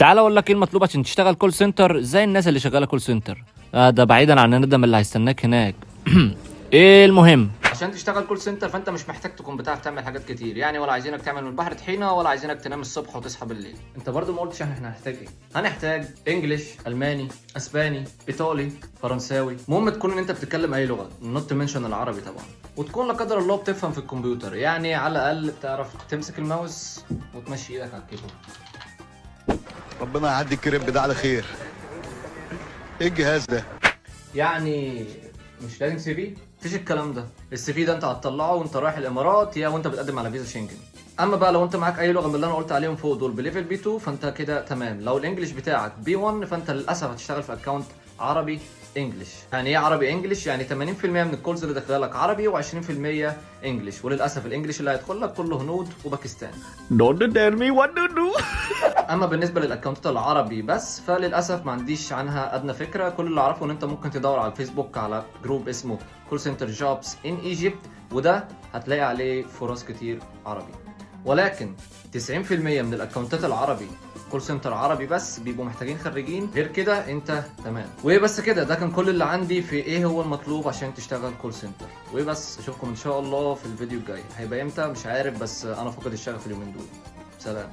تعال اقول لك ايه المطلوب عشان تشتغل كول سنتر زي الناس اللي شغاله كول سنتر. ده بعيدا عن الندم اللي هيستناك هناك. ايه المهم، عشان تشتغل كول سنتر فانت مش محتاج تكون بتعرف تعمل حاجات كتير، يعني ولا عايزينك تعمل من البحر طحينه ولا عايزينك تنام الصبح وتصحى بالليل. انت برضو ما قلتش احنا هنحتاج ايه. هنحتاج انجليش، الماني، اسباني، ايطالي، فرنساوي. المهم تكون ان انت بتتكلم اي لغه، نوت منشن العربي طبعا، وتكون لا قدر الله بتفهم في الكمبيوتر، يعني على الاقل بتعرف تمسك الماوس وتمشي ايدك على الكيبورد. ربنا يعدي الكريب ده على خير. ايه الجهاز ده؟ يعني مش لازم سي في، مفيش الكلام ده. السي في ده انت هتطلعه وانت رايح الامارات يا وانت بتقدم على فيزا شنجن. اما بقى لو انت معاك اي لغه من اللي انا قلت عليهم فوق دول بليفل بي 2 فانت كده تمام. لو الانجليش بتاعك بي 1 فانت للاسف هتشتغل في اكونت عربي انجليش. يعني ايه عربي انجليش؟ يعني 80% من الكولز اللي داخله لك عربي و20% انجليش، وللاسف الانجليش اللي هيدخل لك كله هنود وباكستان. Don't tell me what to do. اما بالنسبه للاكونتات العربي بس فللاسف ما عنديش عنها ادنى فكره. كل اللي اعرفه ان انت ممكن تدور على الفيسبوك على جروب اسمه كول سنتر جوبز ان ايجيبت، وده هتلاقي عليه فرص كتير عربي. ولكن 90% من الاكونتات العربي كول سنتر عربي بس بيبقوا محتاجين خريجين، غير كده انت تمام. وبس كده، ده كان كل اللي عندي في ايه هو المطلوب عشان تشتغل كول سنتر. وبس اشوفكم ان شاء الله في الفيديو الجاي. هيبقى امتى مش عارف، بس انا فقد الشغف اليومين دول. سلام.